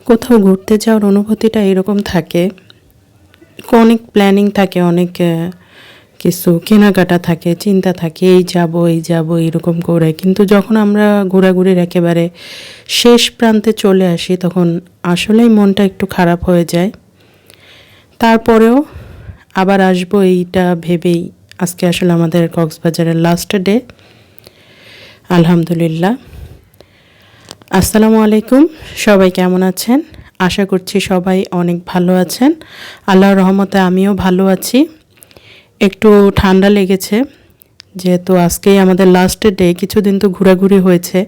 কোথাও ঘুরতে যাওয়ার অনুভূতিটা এরকম থাকে, অনেক প্ল্যানিং থাকে, অনেক কিছু কেনাকাটা থাকে, চিন্তা থাকে, এই যাব এই যাব এরকম করে। কিন্তু যখন আমরা ঘোরাঘুরির একেবারে শেষ প্রান্তে চলে আসি তখন আসলেই মনটা একটু খারাপ হয়ে যায়। তারপরেও আবার আসবো এইটা ভেবেই আজকে আসলে আমাদের কক্সবাজারের লাস্ট ডে। আলহামদুলিল্লাহ। আসসালামু আলাইকুম, সবাই কেমন আছেন? আশা করছি সবাই অনেক ভালো আছেন। আল্লাহর রহমতে আমিও ভালো আছি। একটু ঠান্ডা লেগেছে, যেহেতু আজকেই আমাদের লাস্ট ডে। কিছুদিন তো ঘোরাঘুরি হয়েছে,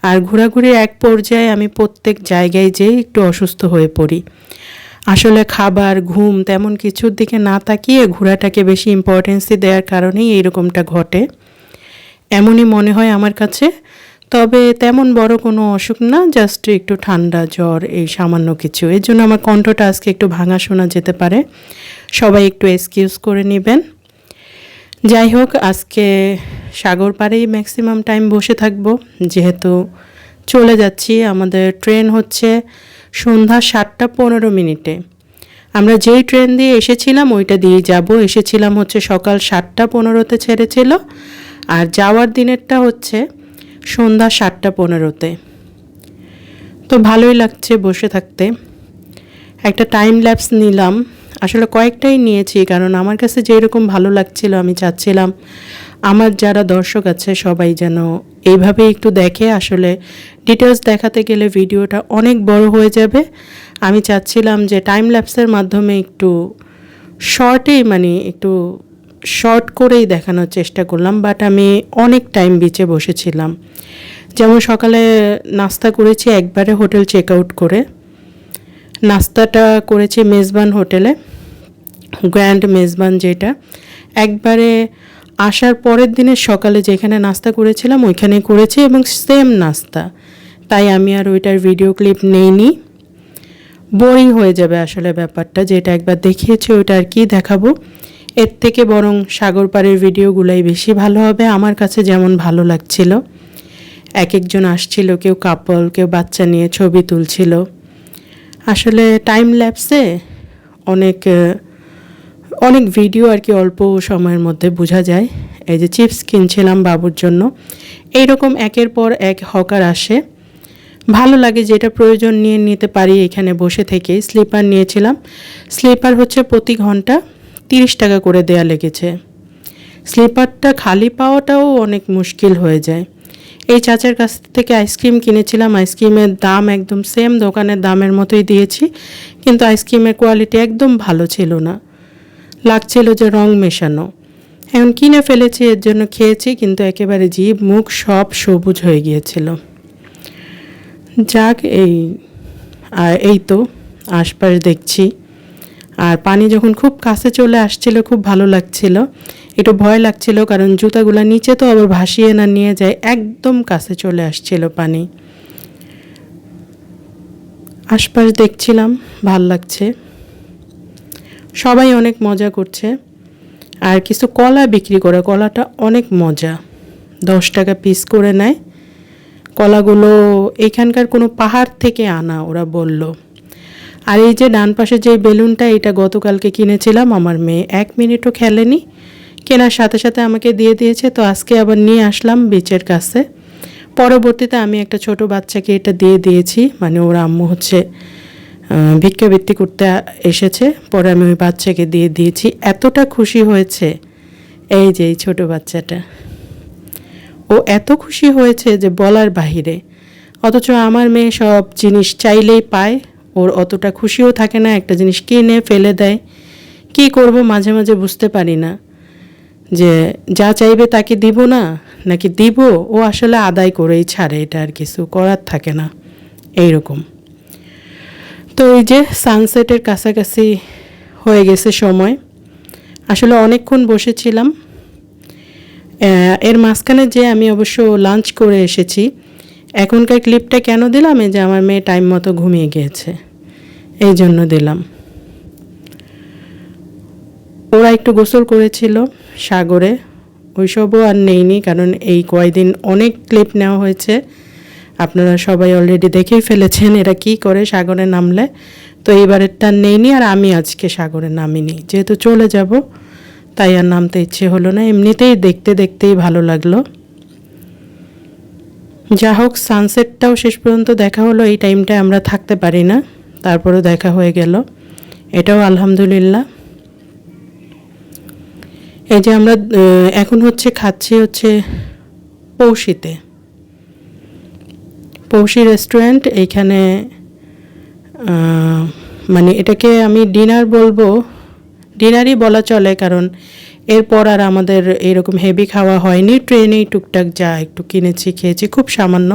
আর ঘোরাঘুরির এক পর্যায়ে আমি প্রত্যেক জায়গায় যেয়ে একটু অসুস্থ হয়ে পড়ি। আসলে খাবার, ঘুম তেমন কিছুর দিকে না তাকিয়ে ঘোরাটাকে বেশি ইম্পর্টেন্সি দেওয়ার কারণেই এইরকমটা ঘটে, এমনই মনে হয় আমার কাছে। তবে তেমন বড় কোনো অসুখ না, জাস্ট একটু ঠান্ডা জ্বর, এই সামান্য কিছু। এর জন্য আমার কণ্ঠটা আজকে একটু ভাঙা শোনা যেতে পারে, সবাই একটু এক্সকিউজ করে নেবেন। যাই হোক, আজকে সাগর পাড়েই ম্যাক্সিমাম টাইম বসে থাকবো, যেহেতু চলে যাচ্ছি। আমাদের ট্রেন হচ্ছে সন্ধ্যা 7:15। আমরা যেই ট্রেন দিয়ে এসেছিলাম ওইটা দিয়ে যাব। এসেছিলাম হচ্ছে সকাল 7:15 ছেড়েছিল, আর যাওয়ার দিনেরটা হচ্ছে সন্ধ্যা 7:15। তো ভালোই লাগছে বসে থাকতে। একটা টাইম ল্যাপস নিলাম, আসলে কয়েকটাই নিয়েছি, কারণ আমার কাছে যেরকম ভালো লাগছিল আমি চাচ্ছিলাম আমার যারা দর্শক আছে সবাই যেন এইভাবে একটু দেখে। আসলে ডিটেলস দেখাতে গেলে ভিডিওটা অনেক বড় হয়ে যাবে। আমি চাচ্ছিলাম যে টাইম ল্যাপসের মাধ্যমে একটু শর্টেই, মানে একটু শর্ট করেই দেখানোর চেষ্টা করলাম। বাট আমি অনেক টাইম বিচে বসেছিলাম। যেমন সকালে নাস্তা করেছি একবারে হোটেল চেক আউট করে। নাস্তাটা করেছি মেজবান হোটেলে, গ্র্যান্ড মেজবান, যেটা একবারে আসার পরের দিনের সকালে যেখানে নাস্তা করেছিলাম ওইখানে করেছি, এবং সেম নাস্তা। তাই আমি আর ওইটার ভিডিও ক্লিপ নেইনি, বোরিং হয়ে যাবে আসলে ব্যাপারটা। যেটা একবার দেখিয়েছি ওইটা আর কি দেখাবো। এর থেকে বরং সাগর পাড়ের ভিডিওগুলাই বেশি ভালো হবে আমার কাছে, যেমন ভালো লাগছিল। এক একজন আসছিল, কেউ কাপল, কেউ বাচ্চা নিয়ে ছবি তুলছিল। আসলে টাইম ল্যাপসে অনেক অনেক ভিডিও আর কি অল্প সময়ের মধ্যে বোঝা যায়। এই যে চিপস কিনছিলাম বাবুর জন্য, এইরকম একের পর এক হকার আসে, ভালো লাগে, যেটা প্রয়োজন নিয়ে নিতে পারি এখানে বসে থেকেই। স্লিপার নিয়েছিলাম, স্লিপার হচ্ছে প্রতি ঘন্টা 30 টাকা করে দেয়া লেগেছে। স্লিপারটা খালি পাওয়াটাও অনেক মুশকিল হয়ে যায়। এই চাচার কাছ থেকে আইসক্রিম কিনেছিলাম, আইসক্রিমের দাম একদম সেম দোকানের দামের মতোই দিয়েছি, কিন্তু আইসক্রিমের কোয়ালিটি একদম ভালো ছিল না, লাগছিল যে রং মেশানো। এখন কিনে ফেলেছি, এর জন্য খেয়েছি, কিন্তু একেবারে জিভ মুখ সব সবুজ হয়ে গিয়েছিল। যাক, এই তো আশপাশ দেখছি। আর পানি যখন খুব কাছে চলে আসছিল খুব ভালো লাগছিল, একটু ভয় লাগছিল, কারণ জুতাগুলো নিচে তো আবার ভাসিয়ে না নিয়ে যায়। একদম কাছে চলে আসছিল পানি। আশপাশ দেখছিলাম, ভাল লাগছে, সবাই অনেক মজা করছে। আর কিছু কলা বিক্রি করে, কলাটা অনেক মজা, 10 টাকা পিস করে নেয়। কলাগুলো এখানকার কোনো পাহাড় থেকে আনা ওরা বলল। আর এই যে ডান পাশে যে বেলুনটা, এটা গতকালকে কিনেছিলাম, আমার মেয়ে 1 মিনিটও খেলেনি, কেনার সাথে সাথে আমাকে দিয়ে দিয়েছে। তো আজকে আবার নিয়ে আসলাম বিচের কাছে। পরবর্তীতে আমি একটা ছোট বাচ্চাকে এটা দিয়ে দিয়েছি, মানে ওর আম্মু হচ্ছে ভিক্ষাবৃত্তি করতে এসেছে, পরে আমি ওই বাচ্চাকে দিয়ে দিয়েছি। এতটা খুশি হয়েছে, এই যে এই ছোট বাচ্চাটা, ও এত খুশি হয়েছে যে বলার বাহিরে। অথচ আমার মেয়ে সব জিনিস চাইলেই পায়, ওর অতটা খুশিও থাকে না, একটা জিনিস কিনে ফেলে দেয়। কি করব মাঝে মাঝে বুঝতে পারি না, যে যা চাইবে তাকে দিব না নাকি দিব। ও আসলে আদায় করেই ছাড়ে, এটা আর কিছু করার থাকে না, এইরকম। তো এই যে সানসেটের কাছাকাছি হয়ে গেছে সময়, আসলে অনেকক্ষণ বসেছিলাম। এর মাঝখানে যে আমি অবশ্য লাঞ্চ করে এসেছি। এখনকার ক্লিপটা কেন দিলাম, এই যে আমার মেয়ে টাইম মতো ঘুমিয়ে গিয়েছে, এই জন্য দিলাম। ওরা একটু গোসল করেছিল সাগরে, ওইসবও আর নেইনি, কারণ এই কয়দিন অনেক ক্লিপ নেওয়া হয়েছে। আপনারা সবাই অলরেডি দেখেই ফেলেছেন এরা কি করে সাগরে নামলে। তো এইবারেরটা নেইনি, আর আমি আজকে সাগরে নামিনি, যেহেতু চলে যাব তাই আর নামতে ইচ্ছে হলো না। এমনিতেই দেখতে দেখতেই ভালো লাগলো। যা হোক, সানসেটটাও শেষ পর্যন্ত দেখা হলো। এই টাইমটায় আমরা থাকতে পারি না, তারপরেও দেখা হয়ে গেল, এটাও আলহামদুলিল্লাহ। এই যে আমরা এখন খাচ্ছি পৌষিতে, পৌষি রেস্টুরেন্ট। এইখানে মানে এটাকে আমি ডিনার বলবো, ডিনারই বলা চলে, কারণ এরপর আর আমাদের এরকম হেভি খাওয়া হয়নি। ট্রেনেই টুকটাক যা একটু কিনেছি, খেয়েছি, খুব সামান্য।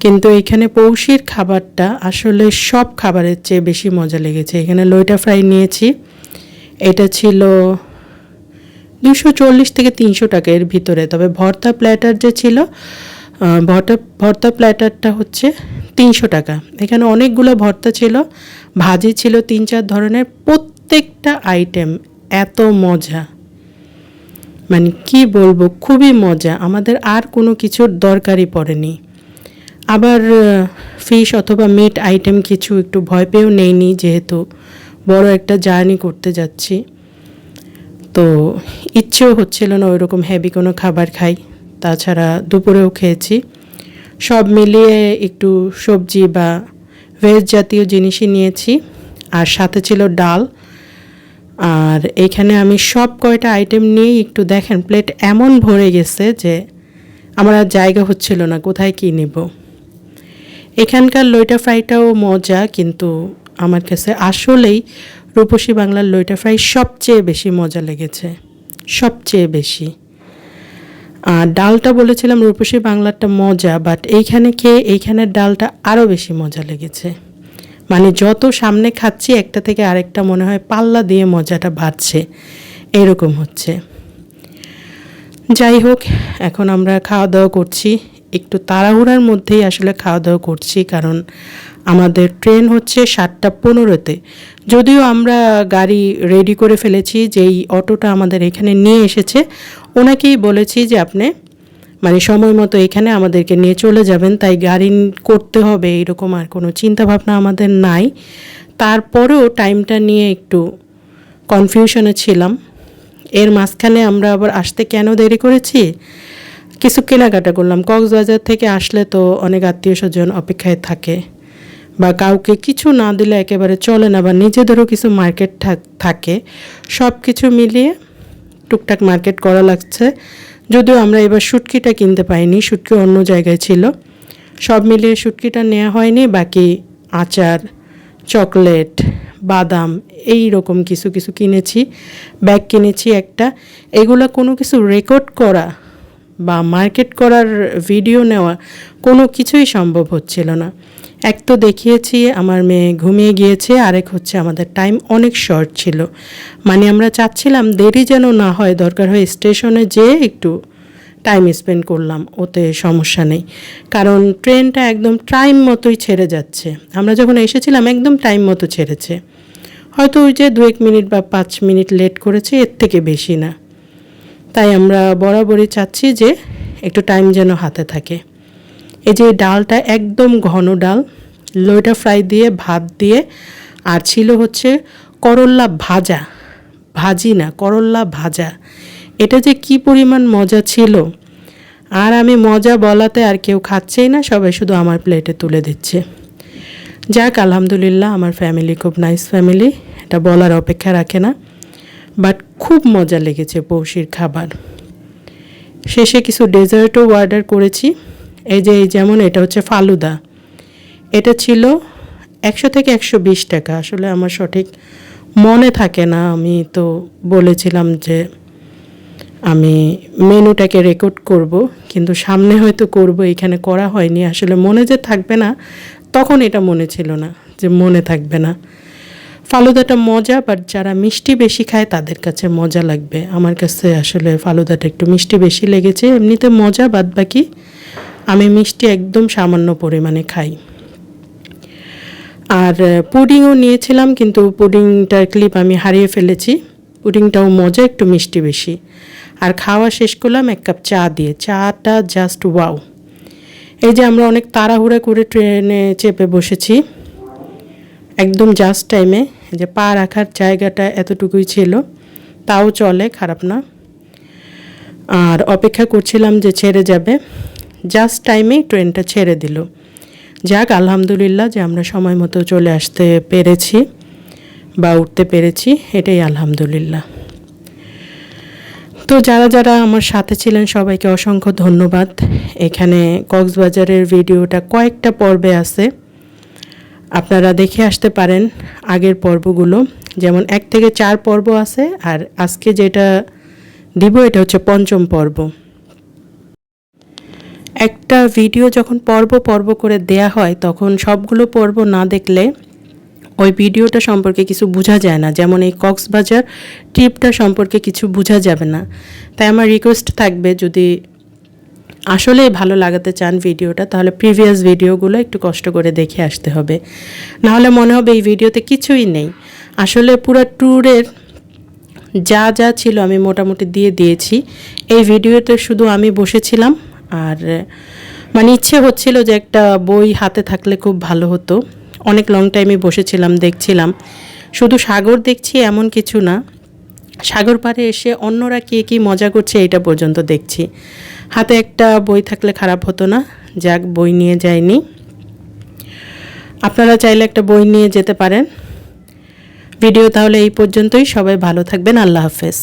কিন্তু এখানে পৌষির খাবারটা আসলে সব খাবারের চেয়ে বেশি মজা লেগেছে। এখানে লইটা ফ্রাই নিয়েছি, এটা ছিল 240 থেকে 300 টাকা এর ভিতরে। তবে ভর্তা প্ল্যাটার যে ছিল, ভর্তা প্ল্যাটারটা 300 টাকা। এখানে অনেকগুলো ভর্তা ছিল, ভাজি ছিল 3-4 ধরনের, প্রত্যেকটা আইটেম এত মজা, মানে কি বলবো, খুবই মজা। আমাদের আর কোনো কিছুর দরকারই পড়েনি। আবার ফিশ অথবা মিট আইটেম কিছু একটু ভয় পেয়েও নেইনি, যেহেতু বড় একটা জার্নি করতে যাচ্ছি। তো ইচ্ছেও হচ্ছিল না ওইরকম হেভি কোনো খাবার খাই। তাছাড়া দুপুরেও খেয়েছি। সব মিলিয়ে একটু সবজি বা ভেজ জাতীয় জিনিসই নিয়েছি, আর সাথে ছিল ডাল। আর এইখানে আমি সব কয়টা আইটেম নিয়েই একটু দেখেন, প্লেট এমন ভরে গেছে যে আমার আর জায়গা হচ্ছিল না কোথায় কী নেব। এখানকার লইটা ফ্রাইটাও মজা, কিন্তু আমার কাছে আসলেই রূপসী বাংলার লইটা ফ্রাই সবচেয়ে বেশি মজা লেগেছে, সবচেয়ে বেশি। আর ডালটা বলেছিলাম রূপসী বাংলারটা মজা, বাট এইখানে খেয়ে এইখানের ডালটা আরও বেশি মজা লেগেছে। মানে যত সামনে খাচ্ছি একটা থেকে আরেকটা মনে হয় পাল্লা দিয়ে মজাটা বাড়ছে, এরকম হচ্ছে। যাই হোক, এখন আমরা খাওয়া দাওয়া করছি। একটু তাড়াহুড়ার মধ্যেই আসলে খাওয়া দাওয়া করছি, কারণ আমাদের ট্রেন 7:15-তে। যদিও আমরা গাড়ি রেডি করে ফেলেছি, যেই অটোটা আমাদের এখানে নিয়ে এসেছে ওনাকেই বলেছি যে আপনি মানে সময় মতো এখানে আমাদেরকে নিয়ে চলে যাবেন, তাই গাড়ি করতে হবে এরকম আর কোনো চিন্তাভাবনা আমাদের নাই। তারপরেও টাইমটা নিয়ে একটু কনফিউশনে ছিলাম। এর মাঝখানে আমরা আবার আসতে কেন দেরি করেছি, কিছু কেনাকাটা করলাম। কক্সবাজার থেকে আসলে তো অনেক আত্মীয় স্বজন অপেক্ষায় থাকে, বা কাউকে কিছু না দিলে একেবারে চলে না, বা নিজেদেরও কিছু মার্কেট থাকে। সব কিছু মিলিয়ে টুকটাক মার্কেট করা লাগছে। যদিও আমরা এবার শুটকিটা কিনতে পাইনি, শুটকি অন্য জায়গায় ছিল। সব মিলিয়ে শুটকিটা নেওয়া হয়নি, বাকি আচার, চকলেট, বাদাম এই রকম কিছু কিছু কিনেছি। ব্যাগ কিনেছি একটা। এগুলো কোনো কিছু রেকর্ড করা বা মার্কেট করার ভিডিও নেওয়া কোনো কিছুই সম্ভব হচ্ছিল না। এক তো দেখিয়েছি আমার মেয়ে ঘুমিয়ে গিয়েছে, আরেক আমাদের টাইম অনেক শর্ট ছিল। মানে আমরা চাচ্ছিলাম দেরি যেন না হয়, দরকার হয় স্টেশনে যেয়ে একটু টাইম স্পেন্ড করলাম, ওতে সমস্যা নেই। কারণ ট্রেনটা একদম টাইম মতোই ছেড়ে যাচ্ছে। আমরা যখন এসেছিলাম একদম টাইম মতো ছেড়েছে, হয়তো ওই যে 2-1 মিনিট বা 5 মিনিট লেট করেছে, এর থেকে বেশি না। তাই আমরা বরাবরই চাচ্ছি যে একটু টাইম যেন হাতে থাকে। এই যে ডালটা একদম ঘন ডাল, লইটা ফ্রাই দিয়ে, ভাত দিয়ে, আর ছিল করল্লা ভাজা, ভাজি না, করল্লা ভাজা। এটা যে কি পরিমাণ মজা ছিল, আর আমি মজা বলাতে আর কেউ খাচ্ছেই না, সবাই শুধু আমার প্লেটে তুলে দিচ্ছে। যাক, আলহামদুলিল্লাহ, আমার ফ্যামিলি খুব নাইস ফ্যামিলি, এটা বলার অপেক্ষা রাখে না। বাট খুব মজা লেগেছে পৌষির খাবার। শেষে কিছু ডেজার্টও অর্ডার করেছি। এই যেমন এটা ফালুদা, এটা ছিল 100 থেকে 120 টাকা। আসলে আমার সঠিক মনে থাকে না, আমি তো বলেছিলাম যে আমি মেনুটাকে রেকর্ড করব, কিন্তু সামনে হয়তো করব, এখানে করা হয়নি। আসলে মনে যে থাকবে না, তখন এটা মনে ছিল না যে মনে থাকবে না। ফালুদাটা মজা, বাট যারা মিষ্টি বেশি খায় তাদের কাছে মজা লাগবে। আমার কাছে আসলে ফালুদাটা একটু মিষ্টি বেশি লেগেছে। এমনিতে মজা, বাদ বাকি আমি মিষ্টি একদম সামান্য পরিমাণে খাই। আর পুডিংও নিয়েছিলাম, কিন্তু পুডিংটার ক্লিপ আমি হারিয়ে ফেলেছি। পুডিংটাও মজা, একটু মিষ্টি বেশি। আর খাওয়া শেষ করলাম 1 কাপ চা দিয়ে। চাটা জাস্ট ওয়াও। এই যে আমরা অনেক তাড়াহুড়া করে ট্রেনে চেপে বসেছি, একদম জাস্ট টাইমে। যে পা রাখার জায়গাটা এতটুকুই ছিল, তাও চলে, খারাপ না। আর অপেক্ষা করছিলাম যে ছেড়ে যাবে, জাস্ট টাইমেই ট্রেনটা ছেড়ে দিল। যাক, আলহামদুলিল্লাহ যে আমরা সময় মতো চলে আসতে পেরেছি বা উঠতে পেরেছি, এটাই আলহামদুলিল্লাহ। তো যারা যারা আমার সাথে ছিলেন সবাইকে অসংখ্য ধন্যবাদ। এখানে কক্সবাজারের ভিডিওটা কয়েকটা পর্বে আছে, আপনারা দেখে আসতে পারেন আগের পর্বগুলো। যেমন 1 থেকে 4 পর্ব আছে, আর আজকে যেটা দিব এটা হচ্ছে 5ম পর্ব। একটা ভিডিও যখন পর্ব পর্ব করে দেয়া হয় তখন সবগুলো পর্ব না দেখলে ওই ভিডিওটা সম্পর্কে কিছু বোঝা যায় না। যেমন এই কক্সবাজার ট্রিপটা সম্পর্কে কিছু বোঝা যাবে না। তাই আমার রিকোয়েস্ট থাকবে, যদি আসলে ভালো লাগাতে চান ভিডিওটা, তাহলে প্রিভিয়াস ভিডিওগুলো একটু কষ্ট করে দেখে আসতে হবে। নাহলে মনে হবে এই ভিডিওতে কিছুই নেই। আসলে পুরো ট্যুরের যা যা ছিল আমি মোটামুটি দিয়ে দিয়েছি। এই ভিডিওতে শুধু আমি বসেছিলাম, আর মানে ইচ্ছে হচ্ছিল যে একটা বই হাতে থাকলে খুব ভালো হতো। অনেক লং টাইমে বসেছিলাম, দেখছিলাম। শুধু সাগর দেখছি এমন কিছু না, সাগর পাড়ে এসে অন্যরা কে কী মজা করছে এটা পর্যন্ত দেখছি। হাতে একটা বই থাকলে খারাপ হতো না। যাক, বই নিয়ে যাইনি। আপনারা চাইলে একটা বই নিয়ে যেতে পারেন। ভিডিও তাহলে এই পর্যন্তই। সবাই ভালো থাকবেন। আল্লাহ হাফেজ।